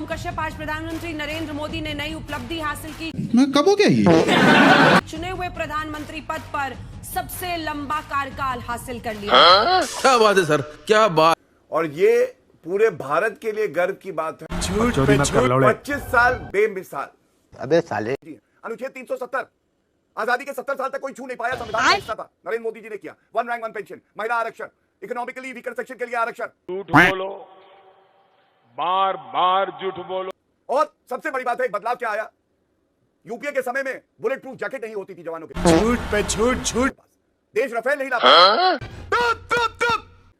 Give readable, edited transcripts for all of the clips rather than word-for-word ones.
कश्यप, आज प्रधानमंत्री नरेंद्र मोदी ने नई उपलब्धि हासिल की। मैं कब हो गया ये? चुने हुए प्रधानमंत्री पद पर सबसे लंबा कार्यकाल हासिल कर लिया। क्या बात है सर, क्या बात। और ये पूरे भारत के लिए गर्व की बात है। झूठ पे झूठ, 25 साल बेमिसाल। अबे साले, अनुच्छेद 370, आजादी के 70 साल तक कोई छू नहीं पाया, संविधान का हिस्सा था, नरेंद्र मोदी जी ने किया। वन रैंक वन पेंशन, महिला आरक्षण, इकोनॉमिकली वीकर सेक्शन के लिए आरक्षण। झूठ बोलो, बार बार झूठ बोलो। और सबसे बड़ी बात है, एक बदलाव क्या आया, यूपीए के समय में बुलेट प्रूफ जैकेट नहीं होती थी जवानों के। झूठ पे झूठ, झूठ। देश राफेल नहीं लाता,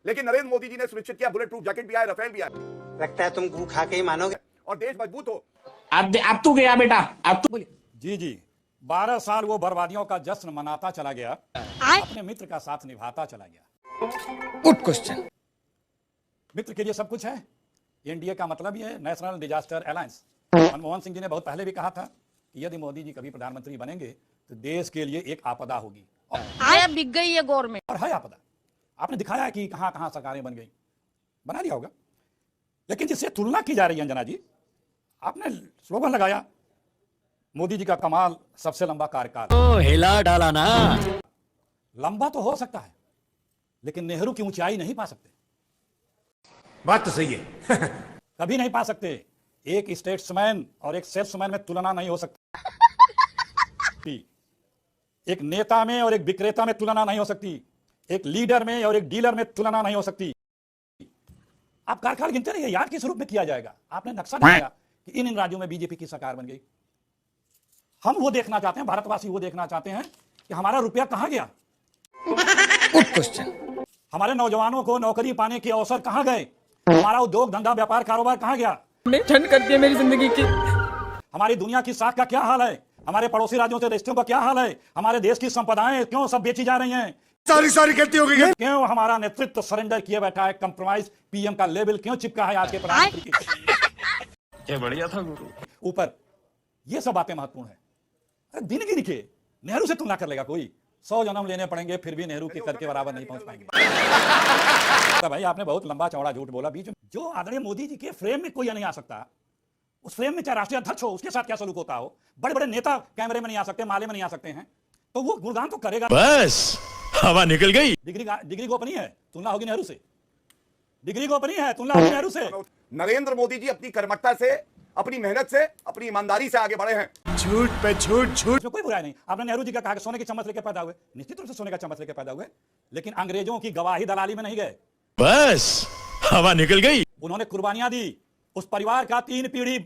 लेकिन नरेंद्र मोदी जी ने सुनिश्चित किया बुलेट प्रूफ जैकेट भी आए, राफेल भी आए। लगता है तुम गू खा के ही मानोगे। और देश मजबूत हो। अब तू गया बेटा, अब तू जी जी 12 साल वो बर्बादियों का जश्न मनाता चला गया, अपने मित्र का साथ निभाता चला गया। Good question. मित्र के लिए सब कुछ है। एनडीए का मतलब ही है national disaster alliance. Manmohan Singh ji ने बहुत पहले भी कहा था कि यदि मोदी जी कभी प्रधानमंत्री बनेंगे तो देश के लिए एक आपदा होगी। और बिक गई है गवर्नमेंट। और है आपदा। आपने दिखाया है कि कहां कहां सरकारें बन गई, बना दिया होगा। लेकिन जिससे तुलना की जा रही है अंजना जी, आपने स्लोगन लगाया मोदी जी का कमाल, सबसे लंबा कार्यकाल। हिला डाला ना। लंबा तो हो सकता है, लेकिन नेहरू की ऊंचाई नहीं पा सकते। बात तो सही है। कभी नहीं पा सकते। एक स्टेट्समैन और एक सेल्समैन में तुलना नहीं हो सकती। एक नेता में और एक विक्रेता में तुलना नहीं हो सकती। एक लीडर में और एक डीलर में तुलना नहीं हो सकती। आप कारखाल गिनते रहिए, याद किस रूप में किया जाएगा। आपने नक्शा दिखाया कि इन राज्यों में बीजेपी की सरकार बन गई। हम वो देखना चाहते हैं, भारतवासी वो देखना चाहते हैं कि हमारा रुपया कहां गया। Good question. हमारे नौजवानों को नौकरी पाने के अवसर कहां गए। हमारा उद्योग धंधा व्यापार कारोबार कहां गया। ठंड कर दिया मेरी जिंदगी की। हमारी दुनिया की साख का क्या हाल है। हमारे पड़ोसी राज्यों से रिश्तों का क्या हाल है। हमारे देश की संपदाएं क्यों सब बेची जा रही हैं। सारी गलती हो गई है। क्यों हमारा नेतृत्व सरेंडर किए बैठा है। कंप्रोमाइज पीएम का लेबल क्यों चिपका है आज के प्रधानमंत्री की। ये बढ़िया था गुरु। ऊपर ये सब बातें महत्वपूर्ण है। अरे दिन गिन के नेहरू से तुलना कर लेगा कोई। 100 जन्म लेने पड़ेंगे फिर भी नेहरू के कद के बराबर नहीं पहुंच पाएंगे। तो भाई आपने बहुत लंबा चौड़ा झूठ बोला बीच में। जो आदरणीय मोदी जी के फ्रेम में कोई नहीं आ सकता, उस फ्रेम में चाहे राष्ट्रीय अध्यक्ष हो उसके साथ क्या सलूक होता हो। बड़े बड़े नेता कैमरे में नहीं आ सकते, माले में नहीं आ सकते हैं, तो वो गुणगान तो करेगा। बस हवा निकल गई। डिग्री गोपनीय है, तुलना होगी नेहरू से। डिग्री गोपनीय है, तुलना होगी नेहरू से। नरेंद्र मोदी जी अपनी कर्मठता से, अपनी मेहनत से, अपनी ईमानदारी से आगे बढ़े हैं। झूठ पे झूठ, झूठ। कोई बुराई नहीं। आपने नेहरू जी का कहा कि सोने की चम्मच लेकर पैदा हुए, निश्चित रूप से सोने का चम्मच लेकर पैदा हुए, लेकिन अंग्रेजों की गवाही दलाली में नहीं गए। बस हवा निकल गई। उन्होंने कुर्बानियां दी। उस परिवार का 3 पीढ़ी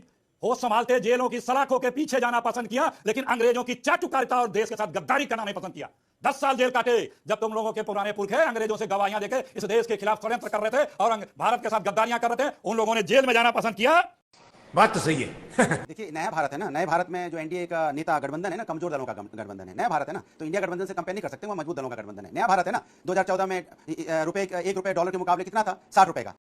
होश संभालते जेलों की सलाखों के पीछे जाना पसंद किया, लेकिन अंग्रेजों की चाटुकारिता और देश के साथ गद्दारी करना नहीं पसंद किया। 10 साल जेल काटे जब तुम लोगों के पुराने पुरखे अंग्रेजों से गवाहियां देके इस देश के खिलाफ षड्यंत्र कर रहे थे और भारत के साथ गद्दारियां कर रहे थे। उन लोगों ने जेल में जाना पसंद किया। बात तो सही है। देखिए नया भारत है ना, नए भारत में जो एनडीए का नेता गठबंधन है ना, कमजोर दलों का गठबंधन है। नया भारत है ना, तो इंडिया गठबंधन से कंपेयर नहीं कर सकते, वो मजबूत दलों का गठबंधन है। नया भारत है ना, 2014 में ₹1 डॉलर के मुकाबले कितना था, 60 रुपए का।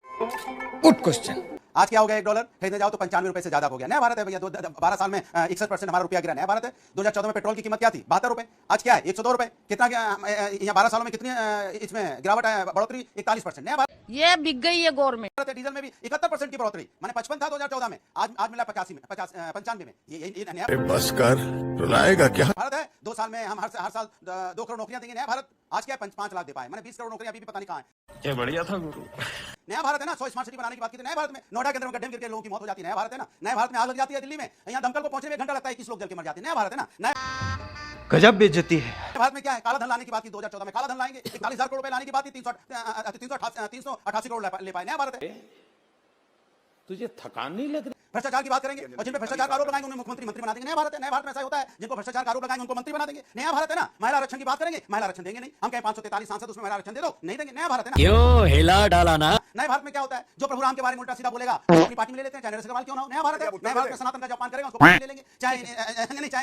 Good question. आज क्या हो गया, $1 खरीदने जाओ तो 95 रुपए से ज्यादा हो गया। नया भारत है भैया। 12 साल में 61% हमारा रुपया गिरा। नया भारत है। 2014 में पेट्रोल की कीमत क्या थी, 72 रुपए। आज क्या है, 102 रुपए। कितना यहाँ 12 सालों में कितनी इसमें गिरावट है, बढ़ोतरी 41%। नया भारत ये बिक गई है गवर्नमेंट। डीजल में भी 71% की बढ़ोतरी, मैंने 55 था 2014 में, आज मिला 95 में। ये नया बस कर, रुलाएगा क्या। भारत है। 2 साल में हम हर साल 2 करोड़ नौकरियां देंगे। नया भारत आज क्या है, 5 लाख दे पाए। मैंने 20 करोड़ नौकरियां अभी भी पता नहीं कहां है। ये बढ़िया था गुरु। नया भारत है ना, 100 स्मार्ट सिटी बनाने की बात की थी। नया भारत में नोएडा के अंदर गड्ढे में गिर के लोगों की मौत हो जाती है। नया भारत है ना। नया भारत में आग लग जाती है दिल्ली में, यहाँ दमकल को पहुंचने में 1 घंटा लगता है, 21 लोग जल के मर जाते हैं। नया भारत है ना। नया गजब बेइज्जती है। भारत में क्या है, काला धन लाने की बात की 2014 में। काला धन लाएंगे, 41,000 करोड़ रुपए लाने की बात थी, 388 करोड़ ले पाए। नया भारत है। तुझे थकान नहीं लग रही। भ्रष्टाचार की बात करेंगे और जिन पे भ्रष्टाचार का आरोप लगाएंगे उन्हें मुख्यमंत्री मंत्री बना देंगे। नया भारत है। नया भारत में ऐसा होता है, जिनको भ्रष्टाचार का आरोप लगाएंगे उनको मंत्री बना देंगे। नया भारत है ना। महिला आरक्षण की बात करेंगे, महिला आरक्षण देंगे नहीं। हम कहें 543 सांसद उसमें महिला आरक्षण दे दो, नहीं देंगे। नया भारत है ना। क्यों हिला डाला ना। नए भारत में क्या होता है, जो प्रभु राम के बारे में उल्टा सीधा बोलेगा उसको अपनी पार्टी में ले लेते हैं, चाहे नरेश अग्रवाल क्यों ना हो। नया भारत है। नया भारत में सनातन का जो अपमान करेगा उसको पार्टी में ले लेंगे, चाहे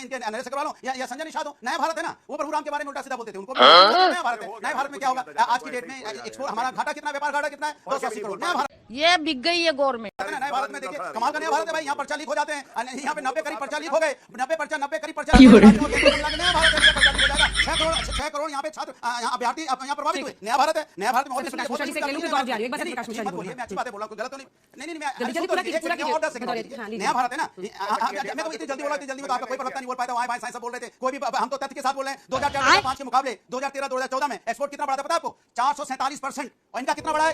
इनके नरेश अग्रवाल हो या संजय निषाद हो। नया भारत है ना। वो प्रभु राम के बारे में उल्टा सीधा बोलते थे, उनको नया भारत है। नए भारत में क्या होगा, आज की डेट में एक्सपोर्ट हमारा घाटा कितना, व्यापार घाटा कितना है, 280 करोड़। नया भारत ये बिक गई है गवर्नमेंट। नए भारत में देखिए कमाल का नया भारत है भाई। यहाँ पर्चा लीक हो जाते हैं, यहाँ पे 90 करीब पर्चा लीक हो गए, 90 करीब पर्चा। नया भारत है, पर्चा लीक हो जाएगा। 6 करोड़ यहाँ पे छात्र यहाँ अभ्यर्थी यहाँ प्रभावित हुए। नया भारत है, नया भारत में और प्रकाश मिश्रा जी से एक ले लूं, फिर जवाब दिया। एक बार प्रकाश मिश्रा जी बोलिए, मैं अच्छी बात है बोल रहा हूँ, गलत तो नहीं मैं जल्दी पूरा कीजिए, और 10 सेकंड नया भारत है ना। मैं तो इतनी जल्दी बोला, इतनी जल्दी में तो आपका कोई प्रवक्ता नहीं बोल पाया था। वहाँ भाई साहब बोल रहे थे, कोई भी हम तो तथ्य के साथ बोल रहे हैं। 2004-2005 के मुकाबले 2013-2014 में एक्सपोर्ट कितना बढ़ा था पता है आपको? 447%। और इनका कितना बढ़ा है?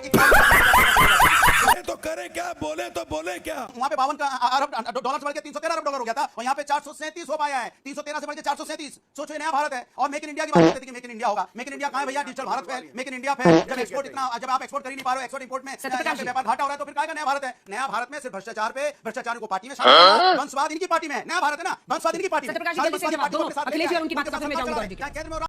तो करे क्या, बोले तो बोले क्या। वहाँ पे 52 अरब डॉलर से बढ़ के 313 अरब डॉलर हो गया था, और यहाँ पे 437 हो पाया है। 313 से बढ़ के 437। सोचो, नया भारत है। और मेक इन इंडिया की बात करते थे कि मेक इन इंडिया होगा। मेक इन इंडिया कहाँ है भैया? Digital Bharat fail, make in India fail. जब एक्सपोर्ट इतना, जब आप एक्सपोर्ट कर ही नहीं पा रहे हो, एक्सपोर्ट इंपोर्ट में व्यापार घाटा हो रहा है, तो फिर कहेगा नया भारत है? नया भारत में सिर्फ भ्रष्टाचार को पार्टी में शामिल, वंशवाद इनकी पार्टी में है। नया भारत है ना, वंशवाद इनकी पार्टी में। सत्यप्रकाश जी, जल्दी से जवाब दो। अखिलेश जी और उनकी बात का मैं जाऊंगा।